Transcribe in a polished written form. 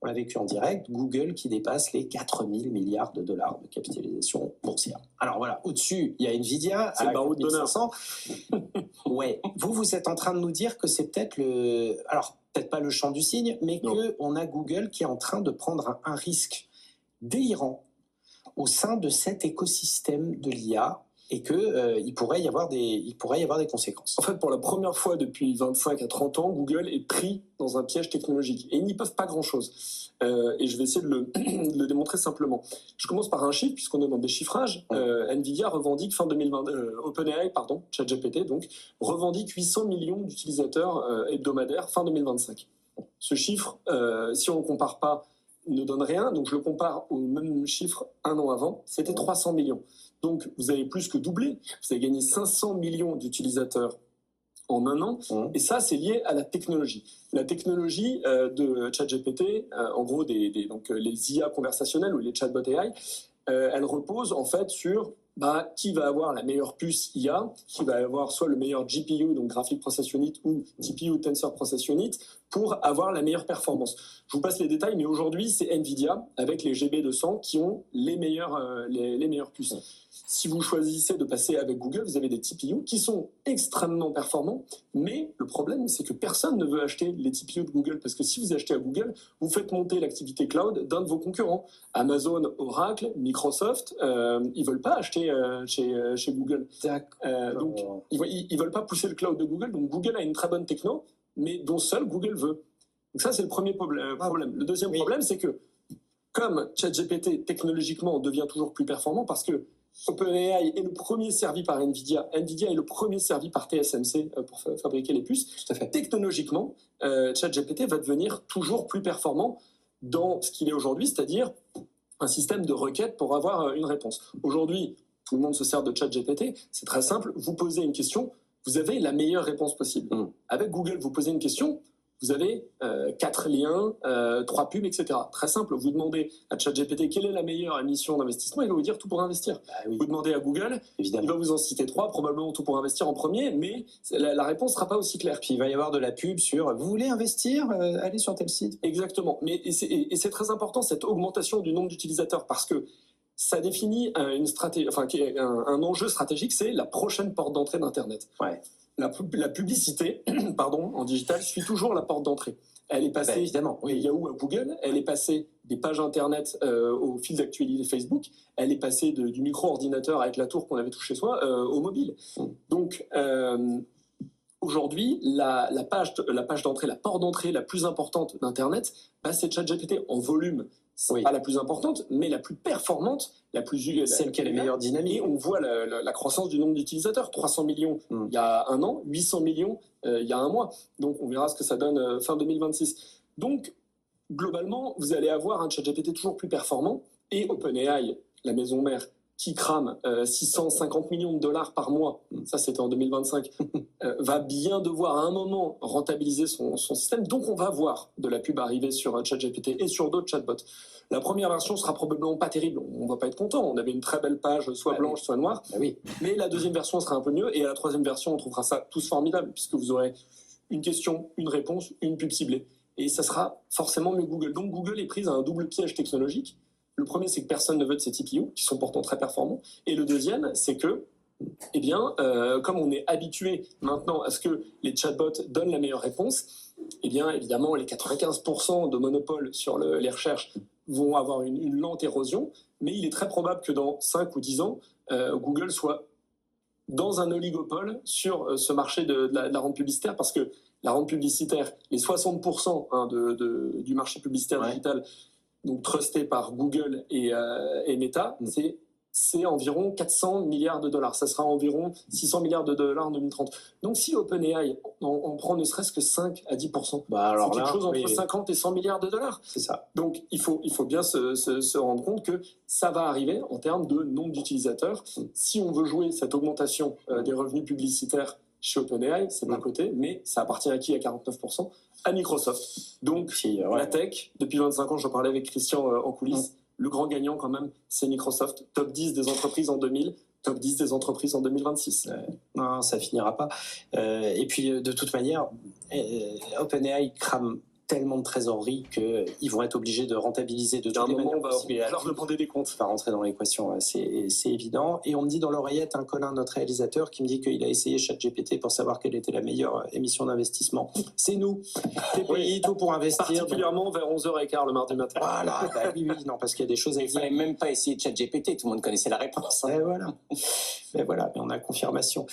on l'a vécu en direct, Google qui dépasse les 4000 milliards de dollars de capitalisation boursière. Alors voilà, au-dessus, il y a Nvidia C'est à le barreau de 4500. Ouais, vous êtes en train de nous dire que c'est peut-être alors peut-être pas le chant du cygne, mais qu'on a Google qui est en train de prendre un risque délirant au sein de cet écosystème de l'IA et qu'il pourrait y avoir des conséquences. En fait, pour la première fois depuis 25 à 30 ans, Google est pris dans un piège technologique. Et ils n'y peuvent pas grand-chose. Et je vais essayer de le démontrer simplement. Je commence par un chiffre, puisqu'on est dans des chiffrages. Nvidia revendique fin 2020... OpenAI, ChatGPT, donc, revendique 800 millions d'utilisateurs hebdomadaires fin 2025. Ce chiffre, si on ne le compare pas, ne donne rien. Donc, je le compare au même chiffre un an avant. C'était 300 millions. Donc, vous avez plus que doublé. Vous avez gagné 500 millions d'utilisateurs en un an. Et ça, c'est lié à la technologie. La technologie de ChatGPT, en gros, donc, les IA conversationnelles ou les chatbots AI, elle repose en fait sur qui va avoir la meilleure puce IA, qui va avoir soit le meilleur GPU, donc Graphic Processing Unit, ou TPU, Tensor Processing Unit, pour avoir la meilleure performance. Je vous passe les détails, mais aujourd'hui, c'est Nvidia, avec les GB200, qui ont les meilleures puces. Si vous choisissez de passer avec Google, vous avez des TPU qui sont extrêmement performants, mais le problème, c'est que personne ne veut acheter les TPU de Google, parce que si vous achetez à Google, vous faites monter l'activité cloud d'un de vos concurrents. Amazon, Oracle, Microsoft, ils veulent pas acheter chez Google. Donc, ils veulent pas pousser le cloud de Google, donc Google a une très bonne techno, mais dont seul Google veut. Donc ça, c'est le premier problème. Le deuxième problème, c'est que comme ChatGPT, technologiquement, devient toujours plus performant, parce que OpenAI est le premier servi par Nvidia. Nvidia est le premier servi par TSMC pour fabriquer les puces. Tout à fait. Technologiquement, ChatGPT va devenir toujours plus performant dans ce qu'il est aujourd'hui, c'est-à-dire un système de requête pour avoir une réponse. Aujourd'hui, tout le monde se sert de ChatGPT. C'est très simple. Vous posez une question, vous avez la meilleure réponse possible. Avec Google, vous posez une question, vous avez 4 liens, 3 pubs, etc. Très simple, vous demandez à ChatGPT quelle est la meilleure émission d'investissement, il va vous dire tout pour investir. Vous demandez à Google, évidemment, il va vous en citer 3, probablement tout pour investir en premier, mais la réponse ne sera pas aussi claire. Puis il va y avoir de la pub sur « Vous voulez investir Allez sur tel site ». Exactement, et c'est très important cette augmentation du nombre d'utilisateurs, parce que ça définit un enjeu stratégique, c'est la prochaine porte d'entrée d'Internet. La publicité en digital suit toujours la porte d'entrée. Elle est passée évidemment, Yahoo à Google, elle est passée des pages Internet au fil d'actualité Facebook, elle est passée du micro-ordinateur avec la tour qu'on avait tout chez soi au mobile. Donc, aujourd'hui, la page d'entrée, la porte d'entrée la plus importante d'Internet, c'est ChatGPT en volume. C'est pas la plus importante, mais la plus performante, celle qui a les meilleures dynamiques. Et on voit la croissance du nombre d'utilisateurs. 300 millions il y a un an, 800 millions il y a un mois. Donc on verra ce que ça donne fin 2026. Donc globalement, vous allez avoir un ChatGPT toujours plus performant et OpenAI, la maison mère, qui crame 650 millions de dollars par mois, ça c'était en 2025, va bien devoir à un moment rentabiliser son système. Donc on va voir de la pub arriver sur ChatGPT et sur d'autres chatbots. La première version sera probablement pas terrible, on va pas être content, on avait une très belle page, soit blanche, soit noire, mais la deuxième version sera un peu mieux, et à la troisième version on trouvera ça tous formidable, puisque vous aurez une question, une réponse, une pub ciblée. Et ça sera forcément mieux Google. Donc Google est prise à un double piège technologique. Le premier, c'est que personne ne veut de ces TPU, qui sont pourtant très performants. Et le deuxième, c'est que, comme on est habitué maintenant à ce que les chatbots donnent la meilleure réponse, évidemment, les 95% de monopole sur les recherches vont avoir une lente érosion, mais il est très probable que dans 5 ou 10 ans, Google soit dans un oligopole sur ce marché de la rente publicitaire, parce que la rente publicitaire, les 60% du marché publicitaire digital, donc trusté par Google et Meta, c'est environ 400 milliards de dollars. Ça sera environ 600 milliards de dollars en 2030. Donc si OpenAI en prend ne serait-ce que 5 à 10%, c'est quelque chose entre 50 et 100 milliards de dollars. C'est ça. Donc il faut bien se rendre compte que ça va arriver en termes de nombre d'utilisateurs. Si on veut jouer cette augmentation des revenus publicitaires chez OpenAI, c'est d'un côté, mais ça appartient à qui à 49%? À Microsoft. Donc, la tech, depuis 25 ans, j'en parlais avec Christian en coulisses, le grand gagnant quand même, c'est Microsoft. Top 10 des entreprises en 2000, top 10 des entreprises en 2026. Non, ça finira pas. Et puis, de toute manière, OpenAI crame tellement de trésorerie qu'ils vont être obligés de rentabiliser de toutes les manières possibles. On va leur demander des comptes. Ça va rentrer dans l'équation, c'est évident. Et on me dit dans l'oreillette, Colin, notre réalisateur, qui me dit qu'il a essayé ChatGPT pour savoir quelle était la meilleure émission d'investissement. C'est nous, TPI, tout pour investir. Particulièrement vers 11h15 le mardi matin. Voilà, oui, non, parce qu'il y a des choses à dire. Il ne fallait même pas essayer ChatGPT, tout le monde connaissait la réponse. Et voilà, mais on a confirmation.